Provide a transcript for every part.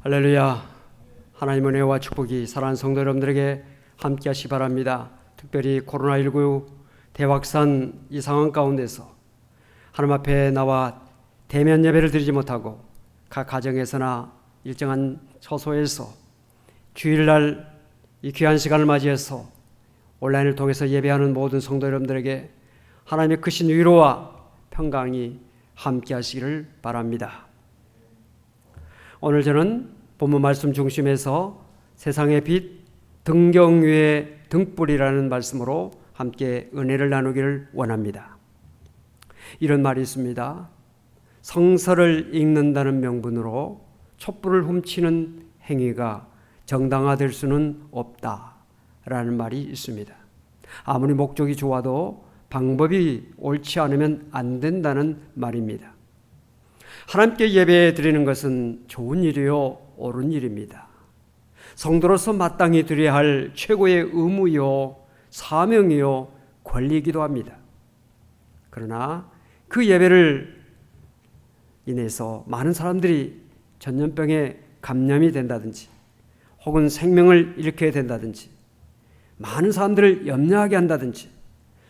할렐루야. 하나님의 은혜와 축복이 사랑하는 성도 여러분들에게 함께 하시기 바랍니다. 특별히 코로나19 대확산 이 상황 가운데서 하나님 앞에 나와 대면 예배를 드리지 못하고 각 가정에서나 일정한 처소에서 주일날 이 귀한 시간을 맞이해서 온라인을 통해서 예배하는 모든 성도 여러분들에게 하나님의 크신 위로와 평강이 함께 하시기를 바랍니다. 오늘 저는 본문 말씀 중심에서 세상의 빛 등경 위의 등불이라는 말씀으로 함께 은혜를 나누기를 원합니다. 이런 말이 있습니다. 성서를 읽는다는 명분으로 촛불을 훔치는 행위가 정당화될 수는 없다라는 말이 있습니다. 아무리 목적이 좋아도 방법이 옳지 않으면 안 된다는 말입니다. 하나님께 예배 드리는 것은 좋은 일이요 옳은 일입니다. 성도로서 마땅히 드려야 할 최고의 의무요 사명이요 권리이기도 합니다. 그러나 그 예배를 인해서 많은 사람들이 전염병에 감염이 된다든지 혹은 생명을 잃게 된다든지 많은 사람들을 염려하게 한다든지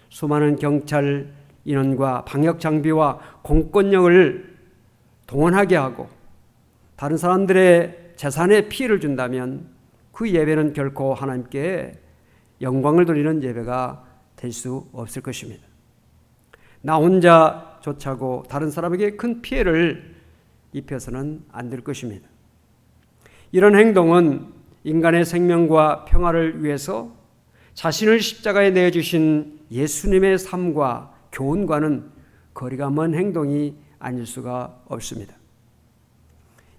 수많은 경찰 인원과 방역 장비와 공권력을 동원하게 하고 다른 사람들의 재산에 피해를 준다면 그 예배는 결코 하나님께 영광을 돌리는 예배가 될 수 없을 것입니다. 나 혼자 좋자고 다른 사람에게 큰 피해를 입혀서는 안 될 것입니다. 이런 행동은 인간의 생명과 평화를 위해서 자신을 십자가에 내어주신 예수님의 삶과 교훈과는 거리가 먼 행동이 아닐 수가 없습니다.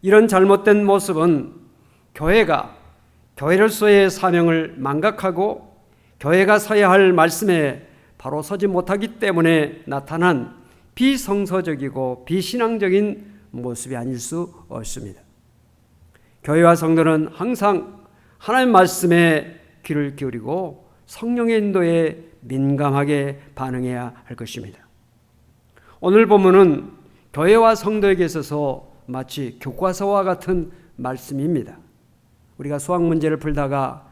이런 잘못된 모습은 교회가 교회로서의 사명을 망각하고 교회가 서야 할 말씀에 바로 서지 못하기 때문에 나타난 비성서적이고 비신앙적인 모습이 아닐 수 없습니다. 교회와 성도는 항상 하나님의 말씀에 귀를 기울이고 성령의 인도에 민감하게 반응해야 할 것입니다. 오늘 본문은 교회와 성도에게 있어서 마치 교과서와 같은 말씀입니다. 우리가 수학 문제를 풀다가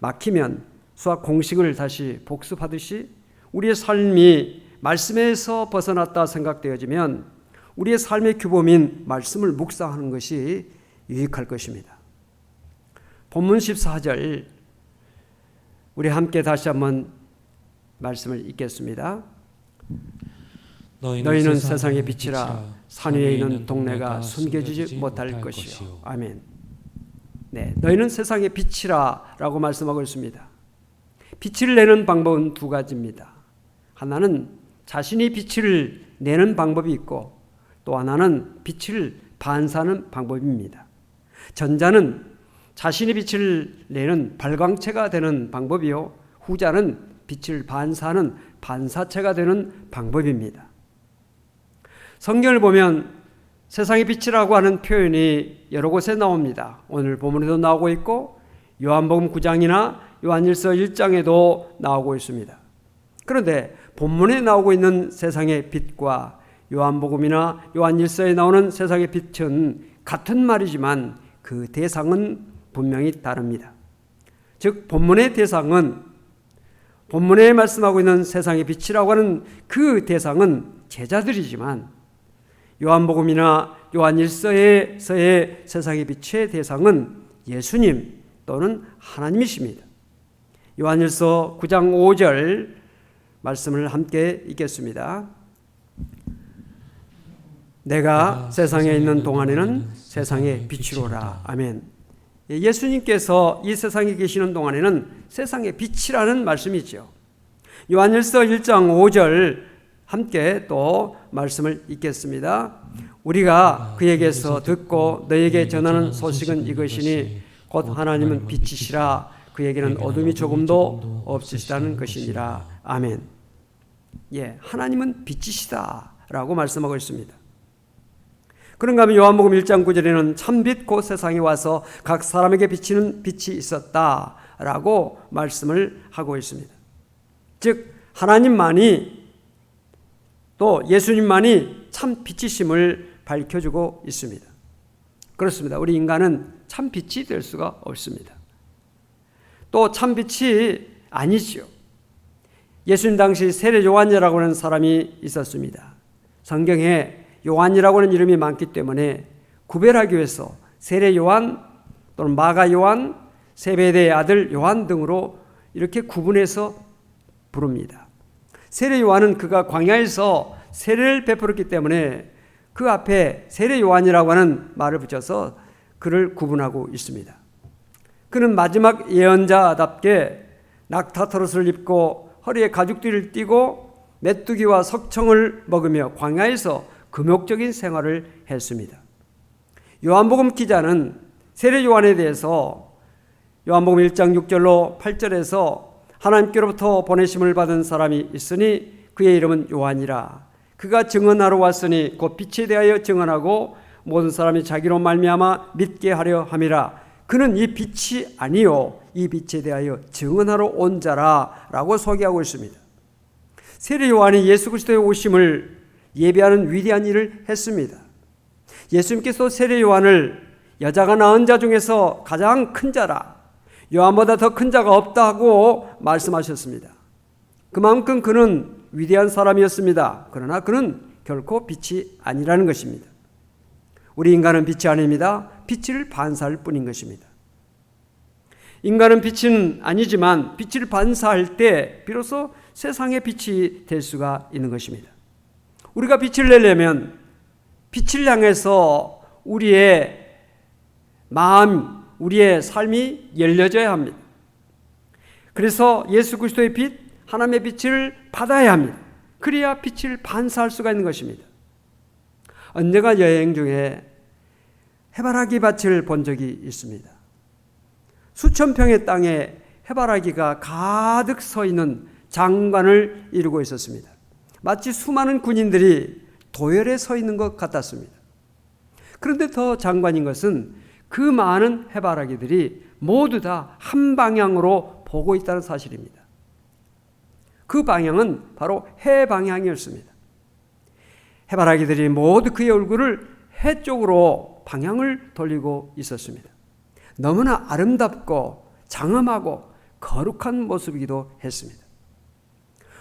막히면 수학 공식을 다시 복습하듯이 우리의 삶이 말씀에서 벗어났다 생각되어지면 우리의 삶의 규범인 말씀을 묵상하는 것이 유익할 것입니다. 본문 14절 우리 함께 다시 한번 말씀을 읽겠습니다. 너희는 세상의 빛이라 산 위에 있는 동네가 숨겨지지 못할 것이요. 아멘. 네, 너희는 세상의 빛이라 라고 말씀하고 있습니다. 빛을 내는 방법은 두 가지입니다. 하나는 자신이 빛을 내는 방법이 있고 또 하나는 빛을 반사하는 방법입니다. 전자는 자신이 빛을 내는 발광체가 되는 방법이요, 후자는 빛을 반사하는 반사체가 되는 방법입니다. 성경을 보면 세상의 빛이라고 하는 표현이 여러 곳에 나옵니다. 오늘 본문에도 나오고 있고 요한복음 9장이나 요한일서 1장에도 나오고 있습니다. 그런데 본문에 나오고 있는 세상의 빛과 요한복음이나 요한일서에 나오는 세상의 빛은 같은 말이지만 그 대상은 분명히 다릅니다. 즉 본문의 대상은 본문에 말씀하고 있는 세상의 빛이라고 하는 그 대상은 제자들이지만 요한복음이나 요한일서에서의 세상의 빛의 대상은 예수님 또는 하나님이십니다. 요한일서 9장 5절 말씀을 함께 읽겠습니다. 내가 세상에 있는 동안에는 세상의 빛이로라. 아멘. 예수님께서 이 세상에 계시는 동안에는 세상의 빛이라는 말씀이죠. 요한일서 1장 5절 함께 또 말씀을 읽겠습니다. 우리가 그에게서 듣고 너에게 전하는 소식은 이것이니 곧 하나님은 빛이시라 그에게는 어둠이 조금도 없으시다는 것이니라. 아멘. 예, 하나님은 빛이시다라고 말씀하고 있습니다. 그런가 하면 요한복음 1장 9절에는 참빛 곧 세상에 와서 각 사람에게 비치는 빛이 있었다라고 말씀을 하고 있습니다. 즉 하나님만이 또 예수님만이 참 빛이심을 밝혀주고 있습니다. 그렇습니다. 우리 인간은 참 빛이 될 수가 없습니다. 또 참 빛이 아니지요. 예수님 당시 세례 요한이라고 하는 사람이 있었습니다. 성경에 요한이라고 하는 이름이 많기 때문에 구별하기 위해서 세례 요한 또는 마가 요한, 세베대의 아들 요한 등으로 이렇게 구분해서 부릅니다. 세례 요한은 그가 광야에서 세례를 베풀었기 때문에 그 앞에 세례 요한이라고 하는 말을 붙여서 그를 구분하고 있습니다. 그는 마지막 예언자답게 낙타털옷을 입고 허리에 가죽띠를 띠고 메뚜기와 석청을 먹으며 광야에서 금욕적인 생활을 했습니다. 요한복음 기자는 세례 요한에 대해서 요한복음 1장 6절로 8절에서 하나님께로부터 보내심을 받은 사람이 있으니 그의 이름은 요한이라. 그가 증언하러 왔으니 곧 빛에 대하여 증언하고 모든 사람이 자기로 말미암아 믿게 하려 함이라. 그는 이 빛이 아니요 이 빛에 대하여 증언하러 온 자라 라고 소개하고 있습니다. 세례 요한이 예수 그리스도의 오심을 예비하는 위대한 일을 했습니다. 예수님께서 세례 요한을 여자가 낳은 자 중에서 가장 큰 자라, 요한보다 더 큰 자가 없다고 말씀하셨습니다. 그만큼 그는 위대한 사람이었습니다. 그러나 그는 결코 빛이 아니라는 것입니다. 우리 인간은 빛이 아닙니다. 빛을 반사할 뿐인 것입니다. 인간은 빛은 아니지만 빛을 반사할 때 비로소 세상의 빛이 될 수가 있는 것입니다. 우리가 빛을 내려면 빛을 향해서 우리의 마음, 우리의 삶이 열려져야 합니다. 그래서 예수 그리스도의 빛, 하나님의 빛을 받아야 합니다. 그래야 빛을 반사할 수가 있는 것입니다. 언젠가 여행 중에 해바라기 밭을 본 적이 있습니다. 수천 평의 땅에 해바라기가 가득 서 있는 장관을 이루고 있었습니다. 마치 수많은 군인들이 도열에 서 있는 것 같았습니다. 그런데 더 장관인 것은 그 많은 해바라기들이 모두 다 한 방향으로 보고 있다는 사실입니다. 그 방향은 바로 해 방향이었습니다. 해바라기들이 모두 그의 얼굴을 해 쪽으로 방향을 돌리고 있었습니다. 너무나 아름답고 장엄하고 거룩한 모습이기도 했습니다.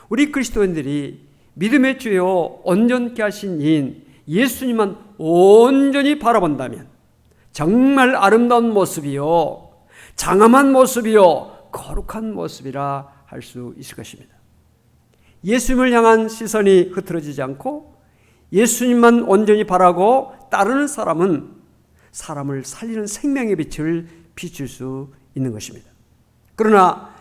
우리 그리스도인들이 믿음의 주요 온전케 하신 이인 예수님만 온전히 바라본다면 정말 아름다운 모습이요, 장엄한 모습이요, 거룩한 모습이라 할 수 있을 것입니다. 예수님을 향한 시선이 흐트러지지 않고 예수님만 온전히 바라고 따르는 사람은 사람을 살리는 생명의 빛을 비출 수 있는 것입니다. 그러나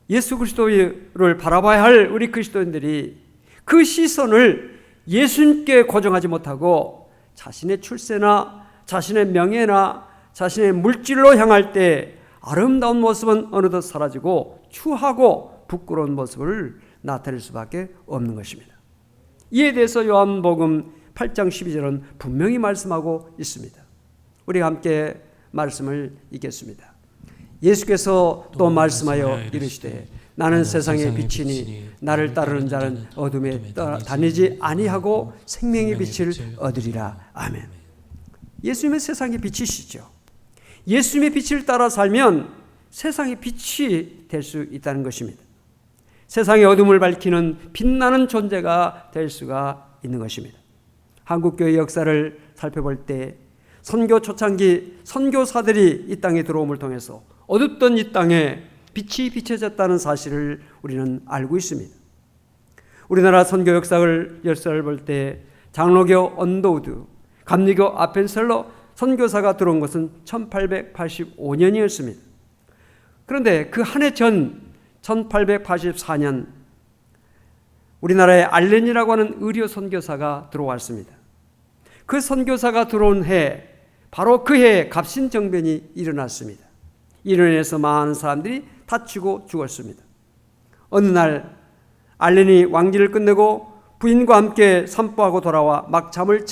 예수 그리스도를 바라봐야 할 우리 그리스도인들이 그 시선을 예수님께 고정하지 못하고 자신의 출세나 자신의 명예나 자신의 물질로 향할 때 아름다운 모습은 어느덧 사라지고 추하고 부끄러운 모습을 나타낼 수밖에 없는 것입니다. 이에 대해서 요한복음 8장 12절은 분명히 말씀하고 있습니다. 우리가 함께 말씀을 읽겠습니다. 예수께서 또 말씀하여 이르시되 나는 세상의 빛이니 나를 따르는 자는 어둠에 다니지 아니하고 생명의 빛을 얻으리라. 아멘. 예수님은 세상의 빛이시죠. 예수님의 빛을 따라 살면 세상의 빛이 될 수 있다는 것입니다. 세상의 어둠을 밝히는 빛나는 존재가 될 수가 있는 것입니다. 한국교회 역사를 살펴볼 때 선교 초창기 선교사들이 이 땅에 들어옴을 통해서 어둡던 이 땅에 빛이 비춰졌다는 사실을 우리는 알고 있습니다. 우리나라 선교 역사를 볼 때 장로교 언더우드, 감리교 아펜셀러 선교사가 들어온 것은 1885년이었습니다. 그런데 그 한 해 전 1884년 우리나라에 알렌이라고 하는 의료 선교사가 들어왔습니다. 그 선교사가 들어온 해, 바로 그 해에 갑신정변이 일어났습니다. 이로 인해서 많은 사람들이 다치고 죽었습니다. 어느 날 알렌이 왕지를 끝내고 부인과 함께 산보하고 돌아와 막 잠을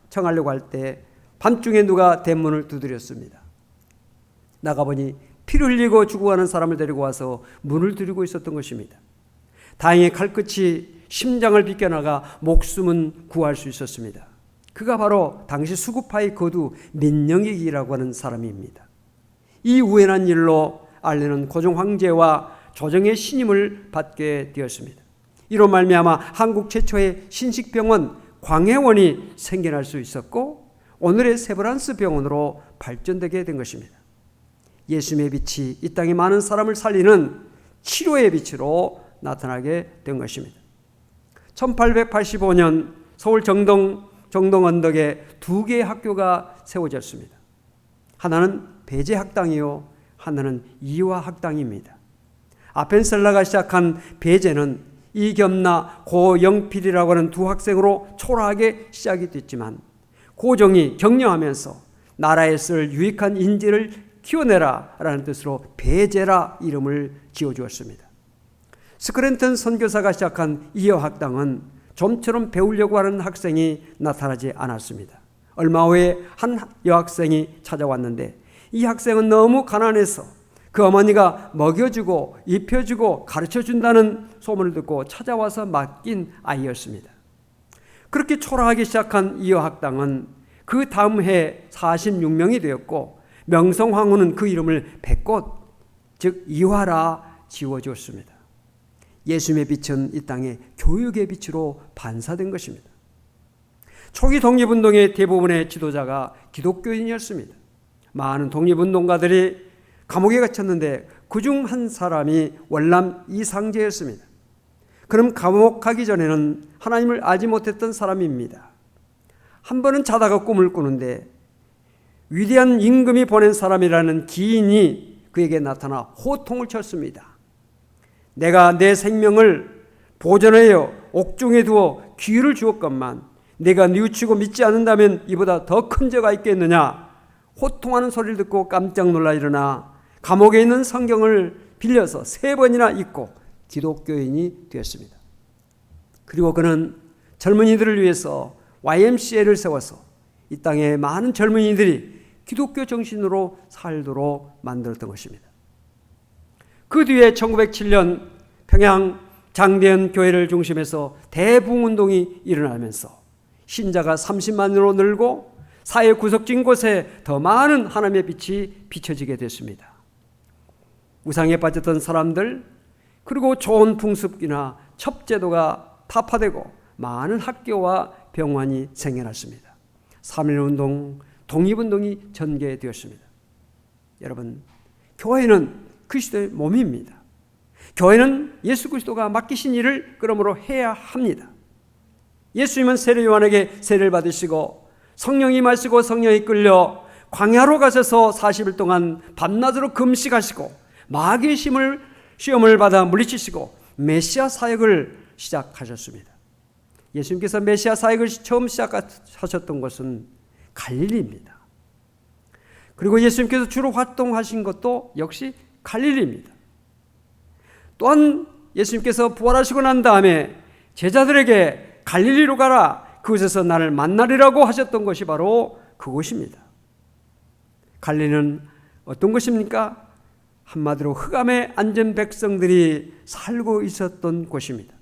청하려고 할 때 밤중에 누가 대문을 두드렸습니다. 나가보니 피를 흘리고 죽어가는 사람을 데리고 와서 문을 두드리고 있었던 것입니다. 다행히 칼끝이 심장을 비껴나가 목숨은 구할 수 있었습니다. 그가 바로 당시 수구파의 거두 민영익이라고 하는 사람입니다. 이 우연한 일로 알레는 고종 황제와 조정의 신임을 받게 되었습니다. 이로 말미암아 한국 최초의 신식병원 광해원이 생겨날 수 있었고 오늘의 세브란스 병원으로 발전되게 된 것입니다. 예수님의 빛이 이 땅에 많은 사람을 살리는 치료의 빛으로 나타나게 된 것입니다. 1885년 서울 정동 언덕에 두 개의 학교가 세워졌습니다. 하나는 배제학당이요, 하나는 이화학당입니다. 아펜셀라가 시작한 배제는 이겸나 고영필이라고 하는 두 학생으로 초라하게 시작이 됐지만 고종이 격려하면서 나라에 쓸 유익한 인재를 키워내라 라는 뜻으로 배제라 이름을 지어주었습니다. 스크랜턴 선교사가 시작한 이화학당은 좀처럼 배우려고 하는 학생이 나타나지 않았습니다. 얼마 후에 한 여학생이 찾아왔는데 이 학생은 너무 가난해서 그 어머니가 먹여주고 입혀주고 가르쳐준다는 소문을 듣고 찾아와서 맡긴 아이였습니다. 그렇게 초라하게 시작한 이화학당은 그 다음 해 46명이 되었고 명성황후는 그 이름을 백꽃, 즉 이화라 지어주었습니다. 예수님의 빛은 이 땅에 교육의 빛으로 반사된 것입니다. 초기 독립운동의 대부분의 지도자가 기독교인이었습니다. 많은 독립운동가들이 감옥에 갇혔는데 그중 한 사람이 월남 이상제였습니다. 그럼 감옥 가기 전에는 하나님을 알지 못했던 사람입니다. 한 번은 자다가 꿈을 꾸는데 위대한 임금이 보낸 사람이라는 기인이 그에게 나타나 호통을 쳤습니다. 내가 내 생명을 보존하여 옥중에 두어 기회를 주었건만 내가 뉘우치고 믿지 않는다면 이보다 더 큰 죄가 있겠느냐. 호통하는 소리를 듣고 깜짝 놀라 일어나 감옥에 있는 성경을 빌려서 3번이나 읽고 기독교인이 되었습니다. 그리고 그는 젊은이들을 위해서 YMCA를 세워서 이 땅에 많은 젊은이들이 기독교 정신으로 살도록 만들었던 것입니다. 그 뒤에 1907년 평양 장대현 교회를 중심해서 대붕운동이 일어나면서 신자가 30만으로 늘고 사회 구석진 곳에 더 많은 하나님의 빛이 비춰지게 됐습니다. 우상에 빠졌던 사람들, 그리고 좋은 풍습이나 첩제도가 타파되고 많은 학교와 병원이 생겨났습니다. 3.1운동, 독립운동이 전개되었습니다. 여러분, 교회는 그리스도의 몸입니다. 교회는 예수 그리스도가 맡기신 일을 그러므로 해야 합니다. 예수님은 세례 요한에게 세례를 받으시고 성령이 마시고 성령이 끌려 광야로 가셔서 40일 동안 밤낮으로 금식하시고 마귀의 시험을 받아 물리치시고 메시아 사역을 시작하셨습니다. 예수님께서 메시아 사역을 처음 시작하셨던 것은 갈릴리입니다. 그리고 예수님께서 주로 활동하신 것도 역시 갈릴리입니다. 또한 예수님께서 부활하시고 난 다음에 제자들에게 갈릴리로 가라, 그곳에서 나를 만나리라고 하셨던 것이 바로 그곳입니다. 갈릴리는 어떤 것입니까? 한마디로 흑암에 앉은 백성들이 살고 있었던 곳입니다.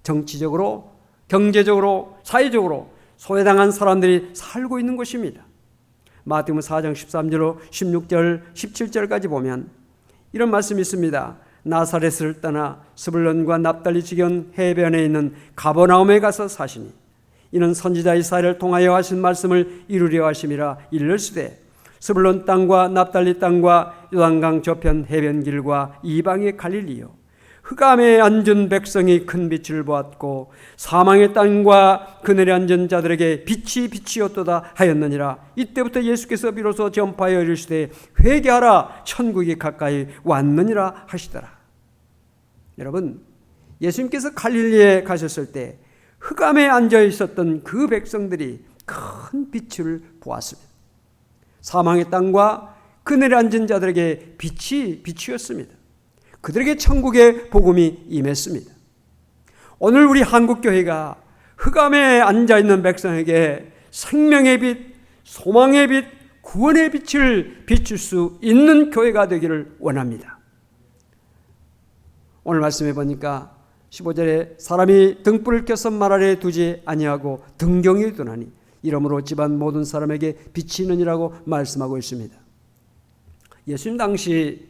정치적으로, 경제적으로, 사회적으로 소외당한 사람들이 살고 있는 곳입니다. 마태복음 4장 13절로 16절, 17절까지 보면 이런 말씀이 있습니다. 나사렛을 떠나 스불론과 납달리 지경 해변에 있는 가버나움에 가서 사시니 이는 선지자 이사야를 통하여 하신 말씀을 이루려 하심이라. 이르시되 스불론 땅과 납달리 땅과 요단강 저편 해변길과 이방의 갈릴리요, 흑암에 앉은 백성이 큰 빛을 보았고 사망의 땅과 그늘에 앉은 자들에게 빛이 빛이었도다 하였느니라. 이때부터 예수께서 비로소 전파하여 이르시되 회개하라, 천국이 가까이 왔느니라 하시더라. 여러분, 예수님께서 갈릴리에 가셨을 때 흑암에 앉아 있었던 그 백성들이 큰 빛을 보았습니다. 사망의 땅과 그늘에 앉은 자들에게 빛이 빛이었습니다. 그들에게 천국의 복음이 임했습니다. 오늘 우리 한국교회가 흑암에 앉아있는 백성에게 생명의 빛, 소망의 빛, 구원의 빛을 비출 수 있는 교회가 되기를 원합니다. 오늘 말씀해 보니까 15절에 사람이 등불을 켜서 말 아래에 두지 아니하고 등경에 두나니 이러므로 집안 모든 사람에게 빛이 있느니라고 말씀하고 있습니다. 예수님 당시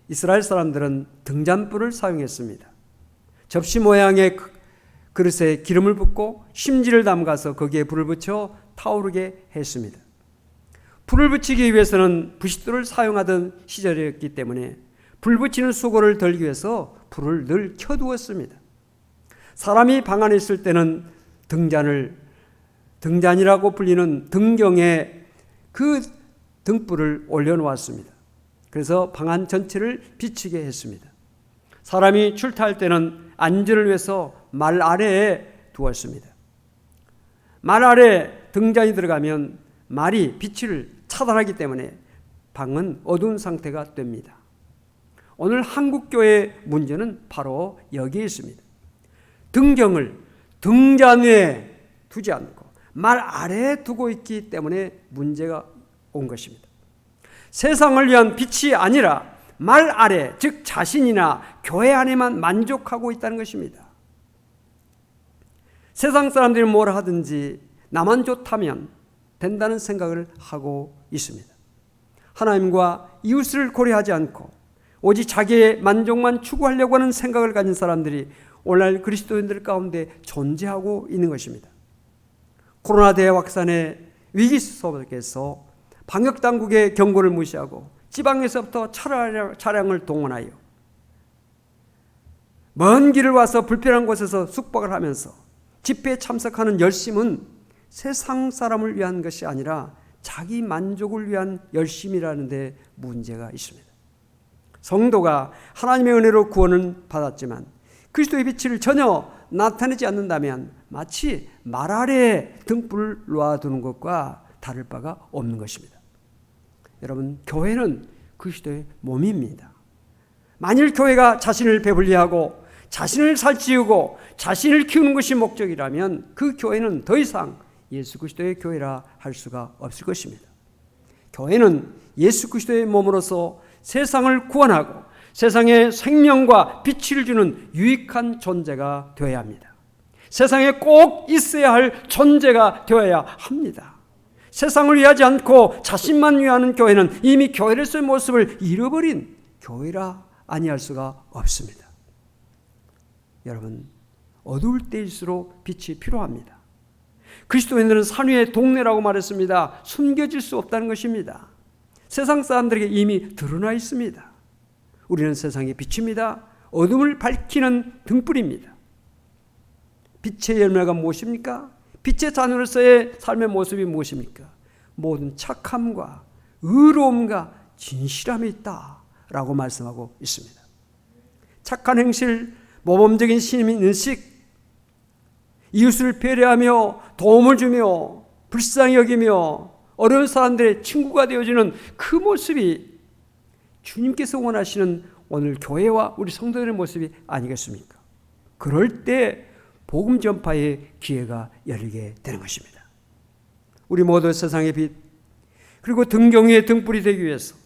이스라엘 사람들은 등잔불을 사용했습니다. 접시 모양의 그릇에 기름을 붓고 심지를 담가서 거기에 불을 붙여 타오르게 했습니다. 불을 붙이기 위해서는 부싯돌을 사용하던 시절이었기 때문에 불 붙이는 수고를 덜기 위해서 불을 늘 켜두었습니다. 사람이 방 안에 있을 때는 등잔이라고 불리는 등경에 그 등불을 올려놓았습니다. 그래서 방 안 전체를 비추게 했습니다. 사람이 출타할 때는 안전을 위해서 말 아래에 두었습니다. 말 아래 등잔이 들어가면 말이 빛을 차단하기 때문에 방은 어두운 상태가 됩니다. 오늘 한국교회의 문제는 바로 여기에 있습니다. 등경을 등잔 위에 두지 않고 말 아래에 두고 있기 때문에 문제가 온 것입니다. 세상을 위한 빛이 아니라 말 아래, 즉 자신이나 교회 안에만 만족하고 있다는 것입니다. 세상 사람들이 뭘 하든지 나만 좋다면 된다는 생각을 하고 있습니다. 하나님과 이웃을 고려하지 않고 오직 자기의 만족만 추구하려고 하는 생각을 가진 사람들이 오늘날 그리스도인들 가운데 존재하고 있는 것입니다. 코로나 대확산의 위기 속에서 방역당국의 경고를 무시하고 지방에서부터 차량을 동원하여 먼 길을 와서 불편한 곳에서 숙박을 하면서 집회에 참석하는 열심은 세상 사람을 위한 것이 아니라 자기 만족을 위한 열심이라는 데 문제가 있습니다. 성도가 하나님의 은혜로 구원은 받았지만 그리스도의 빛을 전혀 나타내지 않는다면 마치 말 아래에 등불을 놓아두는 것과 다를 바가 없는 것입니다. 여러분, 교회는 그리스도의 몸입니다. 만일 교회가 자신을 배불리하고 자신을 살찌우고 자신을 키우는 것이 목적이라면 그 교회는 더 이상 예수 그리스도의 교회라 할 수가 없을 것입니다. 교회는 예수 그리스도의 몸으로서 세상을 구원하고 세상에 생명과 빛을 주는 유익한 존재가 되어야 합니다. 세상에 꼭 있어야 할 존재가 되어야 합니다. 세상을 위하지 않고 자신만 위하는 교회는 이미 교회로서의 모습을 잃어버린 교회라 아니할 수가 없습니다. 여러분, 어두울 때일수록 빛이 필요합니다. 그리스도인들은 산 위의 동네라고 말했습니다. 숨겨질 수 없다는 것입니다. 세상 사람들에게 이미 드러나 있습니다. 우리는 세상의 빛입니다. 어둠을 밝히는 등불입니다. 빛의 열매가 무엇입니까? 빛의 자녀로서의 삶의 모습이 무엇입니까? 모든 착함과 의로움과 진실함이 있다라고 말씀하고 있습니다. 착한 행실, 모범적인 신임인식, 이웃을 배려하며 도움을 주며 불쌍히 여기며 어려운 사람들의 친구가 되어주는 그 모습이 주님께서 원하시는 오늘 교회와 우리 성도들의 모습이 아니겠습니까? 그럴 때 복음 전파의 기회가 열리게 되는 것입니다. 우리 모두 세상의 빛, 그리고 등경의 등불이 되기 위해서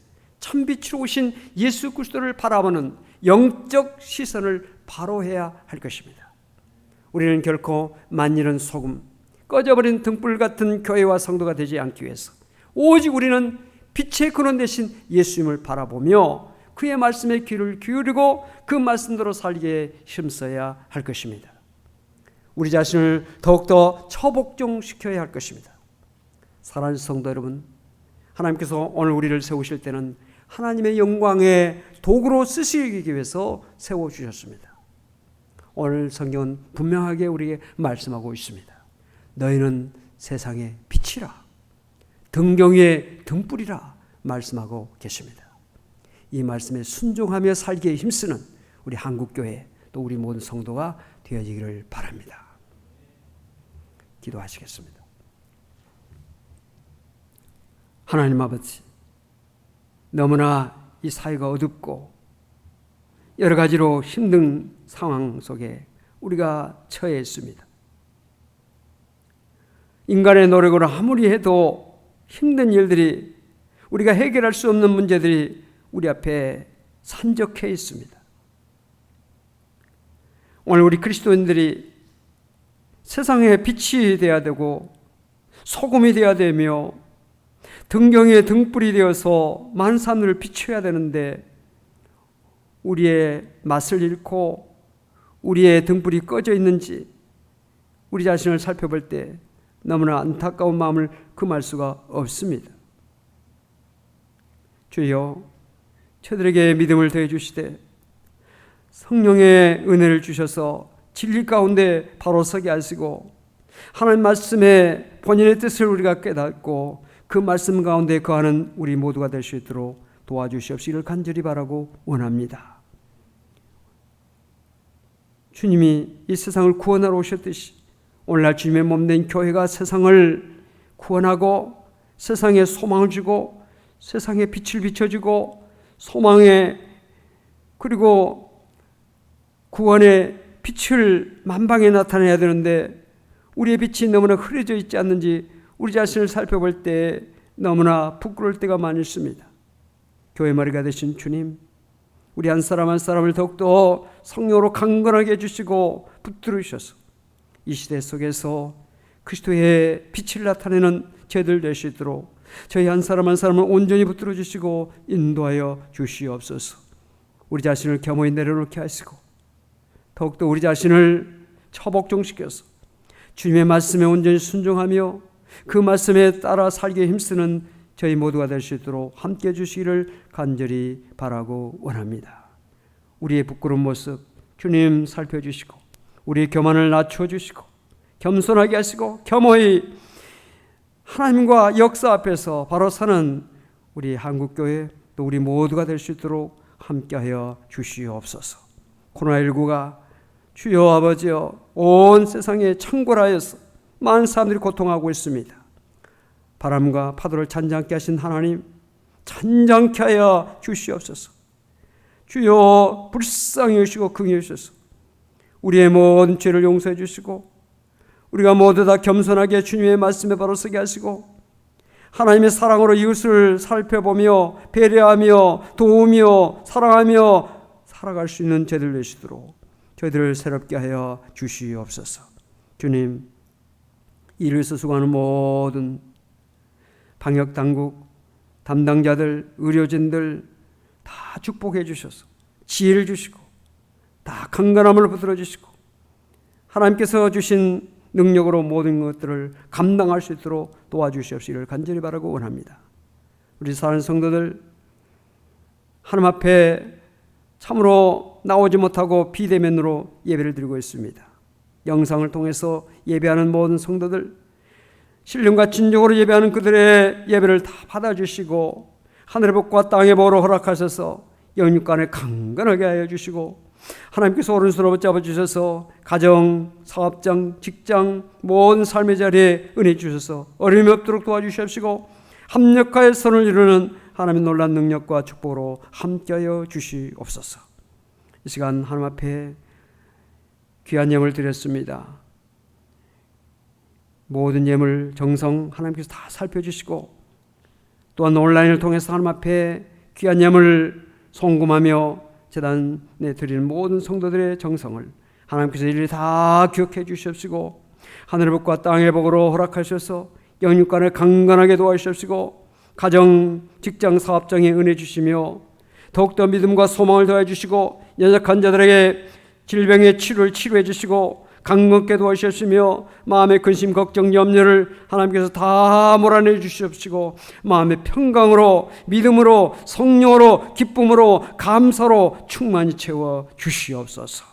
참빛으로 오신 예수 그리스도를 바라보는 영적 시선을 바로 해야 할 것입니다. 우리는 결코 만일은 소금, 꺼져버린 등불 같은 교회와 성도가 되지 않기 위해서 오직 우리는 빛의 근원 되신 예수님을 바라보며 그의 말씀에 귀를 기울이고 그 말씀대로 살기에 힘써야 할 것입니다. 우리 자신을 더욱더 처복종시켜야 할 것입니다. 사랑하는 성도 여러분, 하나님께서 오늘 우리를 세우실 때는 하나님의 영광의 도구로 쓰시기 위해서 세워주셨습니다. 오늘 성경은 분명하게 우리에게 말씀하고 있습니다. 너희는 세상의 빛이라, 등경의 등불이라 말씀하고 계십니다. 이 말씀에 순종하며 살기에 힘쓰는 우리 한국교회 또 우리 모든 성도가 되어지기를 바랍니다. 기도하시겠습니다. 하나님 아버지, 너무나 이 사회가 어둡고 여러 가지로 힘든 상황 속에 우리가 처해 있습니다. 인간의 노력으로 아무리 해도 힘든 일들이, 우리가 해결할 수 없는 문제들이 우리 앞에 산적해 있습니다. 오늘 우리 그리스도인들이 세상의 빛이 되어야 되고 소금이 되어야 되며 등경의 등불이 되어서 많은 사람들을 비춰야 되는데 우리의 맛을 잃고 우리의 등불이 꺼져 있는지 우리 자신을 살펴볼 때 너무나 안타까운 마음을 금할 수가 없습니다. 주여, 저들에게 믿음을 더해 주시되 성령의 은혜를 주셔서 진리 가운데 바로 서게 하시고 하나님 말씀의 본인의 뜻을 우리가 깨닫고 그 말씀 가운데 거하는 우리 모두가 될 수 있도록 도와주시옵시기를 간절히 바라고 원합니다. 주님이 이 세상을 구원하러 오셨듯이 오늘날 주님의 몸된 교회가 세상을 구원하고 세상에 소망을 주고 세상에 빛을 비춰주고 소망의 그리고 구원의 빛을 만방에 나타내야 되는데 우리의 빛이 너무나 흐려져 있지 않는지 우리 자신을 살펴볼 때 너무나 부끄러울 때가 많이 있습니다. 교회 머리가 되신 주님, 우리 한 사람 한 사람을 더욱더 성령으로 강건하게 해주시고 붙들으셔서 이 시대 속에서 그리스도의 빛을 나타내는 저희들 될 수 있도록 저희 한 사람 한 사람을 온전히 붙들어 주시고 인도하여 주시옵소서. 우리 자신을 겸허히 내려놓게 하시고 더욱더 우리 자신을 처복종시켜서 주님의 말씀에 온전히 순종하며 그 말씀에 따라 살기에 힘쓰는 저희 모두가 될 수 있도록 함께 해주시기를 간절히 바라고 원합니다. 우리의 부끄러운 모습 주님 살펴주시고 우리의 교만을 낮춰주시고 겸손하게 하시고 겸허히 하나님과 역사 앞에서 바로 서는 우리 한국교회 또 우리 모두가 될 수 있도록 함께하여 주시옵소서. 코로나19가 주여 아버지여 온 세상에 창궐하여서 많은 사람들이 고통하고 있습니다. 바람과 파도를 잔잔케 하신 하나님 잔잔케 하여 주시옵소서. 주여 불쌍히 여시고 긍휼히 여시소서. 우리의 모든 죄를 용서해 주시고 우리가 모두 다 겸손하게 주님의 말씀에 바로 서게 하시고 하나님의 사랑으로 이웃을 살펴보며 배려하며 도우며 사랑하며 살아갈 수 있는 저희들 되시도록 저희들을 새롭게 하여 주시옵소서. 주님, 이를 위해서 수고하는 모든 방역당국 담당자들, 의료진들 다 축복해 주셔서 지혜를 주시고 다 강건함을 붙들어 주시고 하나님께서 주신 능력으로 모든 것들을 감당할 수 있도록 도와주시옵시기를 간절히 바라고 원합니다. 우리 사랑하는 성도들 하나님 앞에 참으로 나오지 못하고 비대면으로 예배를 드리고 있습니다. 영상을 통해서 예배하는 모든 성도들 신령과 진정으로 예배하는 그들의 예배를 다 받아주시고 하늘의 복과 땅의 복으로 허락하셔서 영육간에 강건하게 하여 주시고 하나님께서 오른손으로 붙잡아 주셔서 가정, 사업장, 직장 모든 삶의 자리에 은혜 주셔서 어려움이 없도록 도와주시옵시고 합력하여 선을 이루는 하나님의 놀라운 능력과 축복으로 함께하여 주시옵소서. 이 시간 하나님 앞에 귀한 예물을 드렸습니다. 모든 예물 정성 하나님께서 다 살펴주시고 또한 온라인을 통해서 하나님 앞에 귀한 예물을 송금하며 제단에 드리는 모든 성도들의 정성을 하나님께서 일일이 다 기억해 주시옵시고 하늘의 복과 땅의 복으로 허락하셔서 영육간을 강건하게 도와주시옵시고 가정, 직장, 사업장에 은혜 주시며 더욱더 믿음과 소망을 더해 주시고 연약한 자들에게 질병의 치료를 치료해 주시고 강건케 도와주시며 마음의 근심, 걱정, 염려를 하나님께서 다 몰아내 주시옵시고 마음의 평강으로 믿음으로 성령으로 기쁨으로 감사로 충만히 채워 주시옵소서.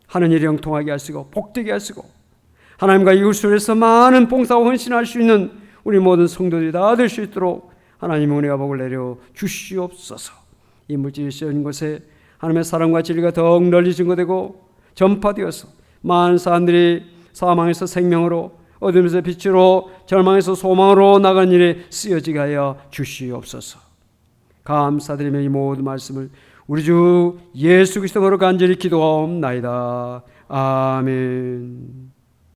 하는 일이 형통하게 하시고 복되게 하시고 하나님과 이웃을 위해서 많은 봉사와 헌신할 수 있는 우리 모든 성도들이 다 될 수 있도록 하나님의 은혜와 복을 내려 주시옵소서. 이 물질이 쓰여진 곳에 하나님의 사랑과 진리가 더욱 널리 증거되고 전파되어서 많은 사람들이 사망에서 생명으로 어둠에서 빛으로 절망에서 소망으로 나가는 일에 쓰여지게 하여 주시옵소서. 감사드리며 이 모든 말씀을 우리 주 예수 그리스도로 간절히 기도하옵나이다. 아멘.